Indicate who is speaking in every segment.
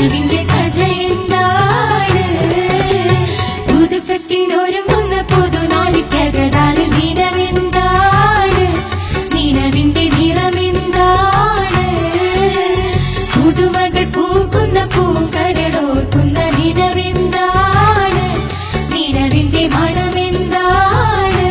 Speaker 1: നിലവിന്റെ കഥ എന്താണ് പുതുക്കത്തിനൊരുങ്ങുന്ന പുതുനാളിക്കകതാരിൽ നിലവെന്താണ് നിലവിന്റെ നിറമെന്താണ് പുതുമകൾ പൂക്കുന്ന പൂങ്കരടോർക്കുന്ന നിലവെന്താണ് നിലവിന്റെ മണമെന്താണ്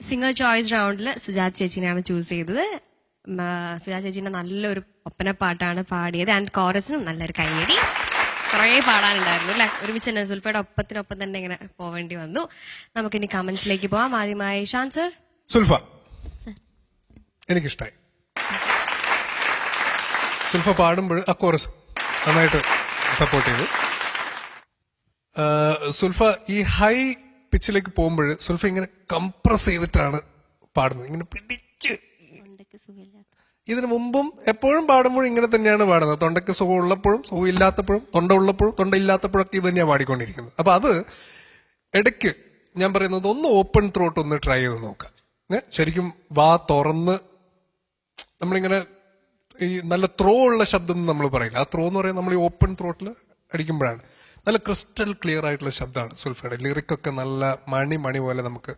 Speaker 2: സിംഗർ ചോയ്സ് റൗണ്ടിൽ സുജാത ചേച്ചിനെയാണ് ചൂസ് ചെയ്തത്. സുജാത ചേച്ചിന്റെ നല്ലൊരു ഒപ്പന പാട്ടാണ് പാടിയത്. ആൻഡ് കോറസിനും നല്ലൊരു കയ്യടി. കുറെ പാടാനുണ്ടായിരുന്നു അല്ലെ. ഒരുമിച്ച് തന്നെ സുൽഫയുടെ ഒപ്പത്തിനൊപ്പം തന്നെ ഇങ്ങനെ പോവേണ്ടി വന്നു. നമുക്കിനി കമന്റ്സിലേക്ക് പോവാം. ആദ്യമായി ഷാൻ സർ.
Speaker 3: സുൽഫ എനിക്കിഷ്ടായി. സുൽഫ പാടുമ്പോൾ ആ കോറസ് നന്നായിട്ട് സപ്പോർട്ട് ചെയ്തു. സുൽഫ ഈ ഹൈ പിച്ചിലേക്ക് പോകുമ്പോൾ സുൽഫ ഇങ്ങനെ കംപ്രസ് ചെയ്തിട്ടാണ് പാടുന്നത്, ഇങ്ങനെ പിടിച്ച്. ഇതിനു മുമ്പും എപ്പോഴും പാടുമ്പോഴും ഇങ്ങനെ തന്നെയാണ് പാടുന്നത്. തൊണ്ടയ്ക്ക് സുഖം ഉള്ളപ്പോഴും സുഖം ഇല്ലാത്തപ്പോഴും, തൊണ്ട ഉള്ളപ്പോഴും തൊണ്ട ഇല്ലാത്തപ്പോഴൊക്കെ ഇത് തന്നെയാണ് പാടിക്കൊണ്ടിരിക്കുന്നത്. അപ്പൊ അത് ഇടയ്ക്ക് ഞാൻ പറയുന്നത് ഒന്ന് ഓപ്പൺ ത്രോട്ട് ഒന്ന് ട്രൈ ചെയ്ത് നോക്കാം. ശരിക്കും വാ തുറന്ന് നമ്മളിങ്ങനെ ഈ നല്ല ത്രോ ഉള്ള ശബ്ദം നമ്മൾ പറയില്ല. ആ ത്രോ എന്ന് പറയുന്നത് നമ്മൾ ഈ ഓപ്പൺ ത്രോട്ടിൽ അടിക്കുമ്പോഴാണ് നല്ല ക്രിസ്റ്റൽ ക്ലിയർ ആയിട്ടുള്ള ശബ്ദമാണ് സുൽഫയുടെ. ലിറിക്കൊക്കെ നല്ല മണി പോലെ നമുക്ക്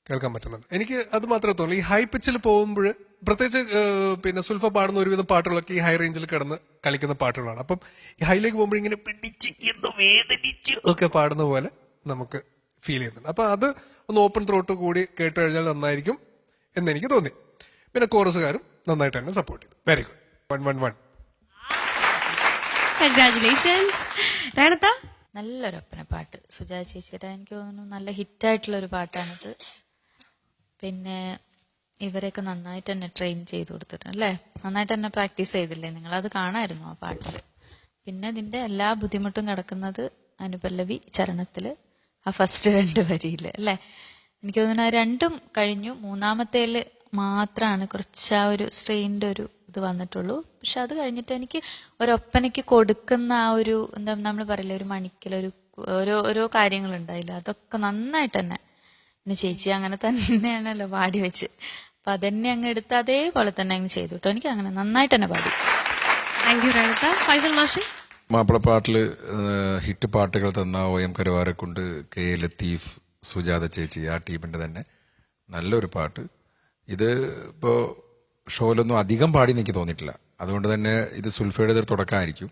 Speaker 3: കേൾക്കാൻ പറ്റുന്നുണ്ട്. എനിക്ക് അത് മാത്രമേ തോന്നുള്ളൂ. ഈ ഹൈ പിച്ചിൽ പോകുമ്പോൾ പ്രത്യേകിച്ച് പിന്നെ സുൽഫ പാടുന്ന ഒരുവിധം പാട്ടുകളൊക്കെ ഈ ഹൈ റേഞ്ചിൽ കിടന്ന് കളിക്കുന്ന പാട്ടുകളാണ്. അപ്പം ഈ ഹൈയിലേക്ക് പോകുമ്പോൾ ഇങ്ങനെ പിടിച്ച് എന്ന് വേദനിച്ച് ഒക്കെ പാടുന്ന പോലെ നമുക്ക് ഫീൽ ചെയ്യുന്നുണ്ട്. അപ്പൊ അത് ഒന്ന് ഓപ്പൺ ത്രോട്ട് കൂടി കേട്ട് കഴിഞ്ഞാൽ നന്നായിരിക്കും എന്ന് എനിക്ക് തോന്നി. പിന്നെ കോറസുകാരും നന്നായിട്ട് തന്നെ സപ്പോർട്ട് ചെയ്തു. Very good. 1-1-1.
Speaker 2: കൺഗ്രാറ്റുലേഷൻസ്.
Speaker 4: നല്ലൊരു ഒപ്പന പാട്ട് സുജാത ചേച്ചിയുടെ. എനിക്ക് തോന്നുന്നു നല്ല ഹിറ്റായിട്ടുള്ള ഒരു പാട്ടാണിത്. പിന്നെ ഇവരെയൊക്കെ നന്നായിട്ട് തന്നെ ട്രെയിൻ ചെയ്ത് കൊടുത്തിട്ടുണ്ട് അല്ലേ. നന്നായിട്ട് തന്നെ പ്രാക്ടീസ് ചെയ്തില്ലേ നിങ്ങൾ? അത് കാണായിരുന്നു ആ പാട്ടില്. പിന്നെ ഇതിന്റെ എല്ലാ ബുദ്ധിമുട്ടും കിടക്കുന്നത് അനുപല്ലവി ചരണത്തില്, ആ ഫസ്റ്റ് 2 വരിയില് അല്ലേ. എനിക്ക് തോന്നുന്നു ആ 2ഉം കഴിഞ്ഞു. മൂന്നാമത്തേല് മാത്രമാണ് കുറച്ച് ആ ഒരു സ്ട്രെയിൻ്റെ ഒരു ഇത് വന്നിട്ടുള്ളൂ. പക്ഷെ അത് കഴിഞ്ഞിട്ട് എനിക്ക് ഒരൊപ്പനയ്ക്ക് കൊടുക്കുന്ന ആ ഒരു എന്താ നമ്മൾ പറയില്ല, ഒരു മണിക്കലൊരു ഓരോ കാര്യങ്ങളുണ്ടായില്ല, അതൊക്കെ നന്നായിട്ട് തന്നെ പിന്നെ ചേച്ചി അങ്ങനെ തന്നെയാണല്ലോ പാടി വെച്ച്. അപ്പൊ അതെന്നെ അങ്ങ് എടുത്ത് അതേപോലെ തന്നെ അങ്ങ് ചെയ്തു കേട്ടോ. എനിക്ക് അങ്ങനെ നന്നായിട്ട് തന്നെ പാടി.
Speaker 2: Thank you Renuka. ഫൈസൽ മാഷി.
Speaker 5: മാപ്പിളപ്പാട്ടില് ഹിറ്റ് പാട്ടുകൾ തന്ന OM കരുവാരക്കുണ്ട്, K ലത്തീഫ്, സുജാത ചേച്ചി, ആ ടീമിന്റെ തന്നെ നല്ലൊരു പാട്ട്. ഇത് ഇപ്പോ ഷോയിലൊന്നും അധികം പാടി എനിക്ക് തോന്നിയിട്ടില്ല. അതുകൊണ്ട് തന്നെ ഇത് സുൽഫയുടെ ഒരു തുടക്കമായിരിക്കും.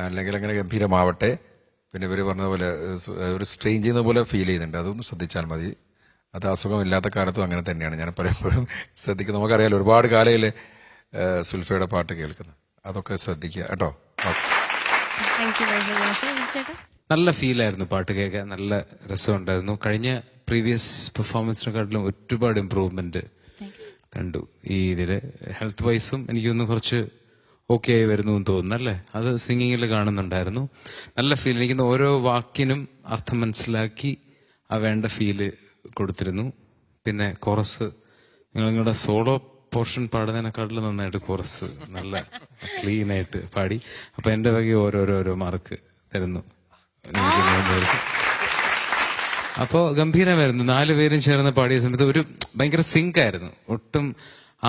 Speaker 5: അല്ലെങ്കിൽ അങ്ങനെ ഗംഭീരമാവട്ടെ. പിന്നെ ഇവർ പറഞ്ഞതുപോലെ ഒരു സ്ട്രെയിൻ ചെയ്യുന്ന പോലെ ഫീൽ ചെയ്യുന്നുണ്ട്. അതൊന്ന് ശ്രദ്ധിച്ചാൽ മതി. അത് അസുഖമില്ലാത്ത കാലത്തും അങ്ങനെ തന്നെയാണ്. ഞാൻ പലപ്പോഴും ശ്രദ്ധിക്കുന്നത്. നമുക്കറിയാലോ, ഒരുപാട് കാലയിലെ സുൽഫയുടെ പാട്ട് കേൾക്കുന്നത്. അതൊക്കെ ശ്രദ്ധിക്കുക കേട്ടോ.
Speaker 2: താങ്ക് യു ഫൈസൽ മാഷെ. ചേട്ടാ
Speaker 6: നല്ല ഫീലായിരുന്നു പാട്ട് കേൾക്കാൻ, നല്ല രസമുണ്ടായിരുന്നു. കഴിഞ്ഞ പ്രീവിയസ് പെർഫോമൻസിനെക്കാട്ടിലും ഒരുപാട് ഇമ്പ്രൂവ്മെന്റ് കണ്ടു. ഈ ഇതില് ഹെൽത്ത് വൈസും എനിക്കൊന്ന് കുറച്ച് ഓക്കെ ആയി വരുന്നു എന്ന് തോന്നുന്നു അല്ലേ? അത് സിംഗിങ്ങിൽ കാണുന്നുണ്ടായിരുന്നു. നല്ല ഫീൽ. എനിക്കൊന്ന് ഓരോ വാക്കിനും അർത്ഥം മനസ്സിലാക്കി ആ വേണ്ട ഫീല് കൊടുത്തിരുന്നു. പിന്നെ കോറസ് നിങ്ങളുടെ സോളോ പോർഷൻ പാടുന്നതിനെക്കാട്ടിലും നന്നായിട്ട് കോറസ് നല്ല ക്ലീൻ ആയിട്ട് പാടി. അപ്പൊ എന്റെ വകെ ഓരോരോ മാർക്ക് തരുന്നു. അപ്പോ ഗംഭീരമായിരുന്നു. 4 പേരും ചേർന്ന് പാടിയ സമയത്ത് ഒരു ഭയങ്കര സിങ്ക് ആയിരുന്നു. ഒട്ടും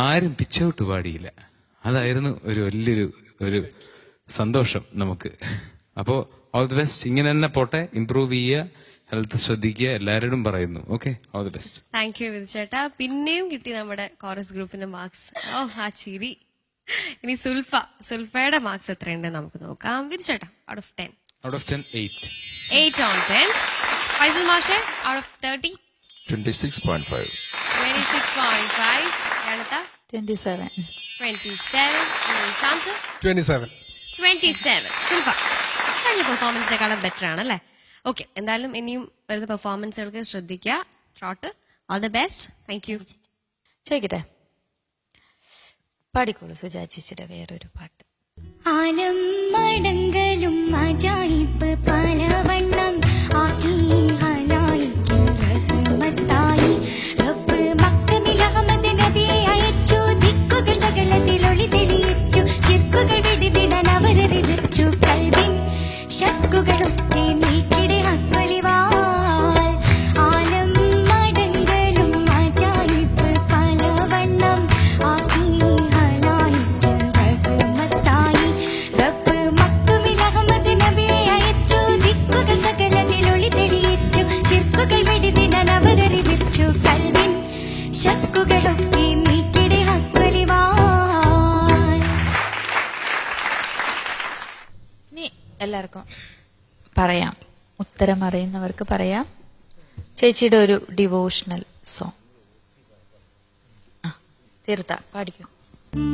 Speaker 6: ആരും പിച്ചൗട്ട് പാടിയില്ല. അതായിരുന്നു ഒരു വലിയൊരു സന്തോഷം നമുക്ക്. അപ്പോ ഓൾ ദി ബെസ്റ്റ്. ഇങ്ങനെ തന്നെ പോട്ടെ, ഇംപ്രൂവ് ചെയ്യുക, ഹെൽത്ത് ശ്രദ്ധിക്കുക, എല്ലാവരോടും പറയുന്നു. Okay, all the best.
Speaker 2: Thank you Vidhu ചേട്ടാ. പിന്നെയും കിട്ടി നമ്മുടെ കോറസ് ഗ്രൂപ്പിന്റെ മാർക്സ്. ഓ ആ ചിരി. ഇനി സുൽഫയുടെ മാർക്സ് എത്രയുണ്ട് നമുക്ക് നോക്കാം. വിധു ചേട്ടാ out of 10?
Speaker 6: Out of 10, 8.
Speaker 2: 8 on 10. Faisal മാഷെ out of 30?
Speaker 5: 26.5.
Speaker 2: 26.5. ഗണത
Speaker 4: 27.
Speaker 2: 27. ഷാംസ്
Speaker 3: 27.
Speaker 2: 27. സുൽഫ കഴിഞ്ഞ പെർഫോമൻസിനെക്കാളും ബെറ്റർ ആണ് അല്ലേ? ഓക്കെ, എന്തായാലും ഇനിയും വരുന്ന പെർഫോമൻസുകൾക്ക് ശ്രദ്ധിക്കുക. Trot all the best. Thank you.
Speaker 4: ചോദിക്കട്ടെ, പാടിക്കോളൂ സുജാ ചേച്ചിയുടെ വേറൊരു പാട്ട്.
Speaker 1: ആലം മടങ്കലും അജായിബ് പലവണ്ണം ആക്കി ഹലായിക്ക് റഹ്മത്തായി റബ്ബ് മക്കമിൽ അഹമ്മദ് നബിയെ അയച്ചു. ദിക്കുകൾ സകലത്തിലൊളി തെളിയിച്ചു. ശിർക്കുകൾ വിടുതിടാൻ അവരറിയിച്ചു. കൽവിൻ ശക്കുകളൊക്കെ നീക്കിടെ ഹക്വലിവാൽ. ആലം മടങ്കലും അജായിബ് പലവണ്ണം ആക്കി ഹലായിക്ക് റഹ്മത്തായി റബ്ബ് മക്കമിൽ അഹമ്മദ് നബിയെ അയച്ചു. ദിക്കുകൾ സകലത്തിലൊളി തെളിയിച്ചു. ശിർക്കുകൾ വിടുതിടാൻ അവരറിയിച്ചു. കൽവിൻ ശക്കുകളൊക്കെ നീക്കിടെ ഹക്വലിവാൽ.
Speaker 4: ഇനി എല്ലാവർക്കും പറയാം, ഉത്തരം അറിയുന്നവർക്ക് പറയാം. ചേച്ചിയുടെ ഒരു ഡിവോഷണൽ സോങ്. തീർത്ത പാടിക്കും.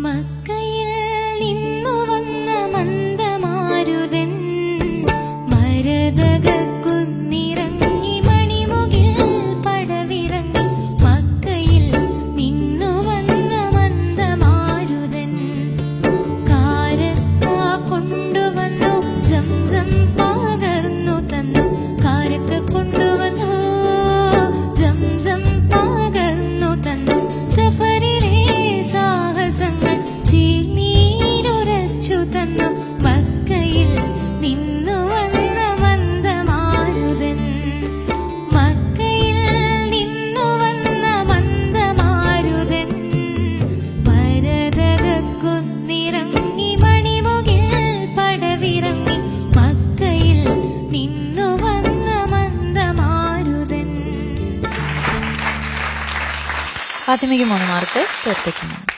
Speaker 1: മക്കയിൽ നിന്നു വന്ന മന്ദമാരുതൻ മരതകുന്നിറങ്ങി മണിമുകിൽ പടവിറങ്ങി. മക്കയിൽ നിന്നു വന്ന മന്ദമാരുതൻ കാരക്ക കൊണ്ടുവന്നു. സംസം പകർന്നു തന്നു. കാരക്ക കൊണ്ടുവന്നു. സംസം പകർന്നു തന്നു. സഫറിലെ സാഹസങ്ങൾ ചീനീരുരച്ചു തന്നു. മക്കയിൽ നിന്നു വന്ന മന്ദമാരുതൻ. മക്കയിൽ നിന്നു വന്ന മന്ദമാരുതൻ മരതകുന്നിറങ്ങി മണിമുകിൽ പടവിറങ്ങി. മക്കയിൽ നിന്നു വന്ന മന്ദമാരുതൻ.
Speaker 4: ഫാത്തിമയ്ക്ക് 3 മാർക്ക്, തീർത്തയ്ക്ക് 3.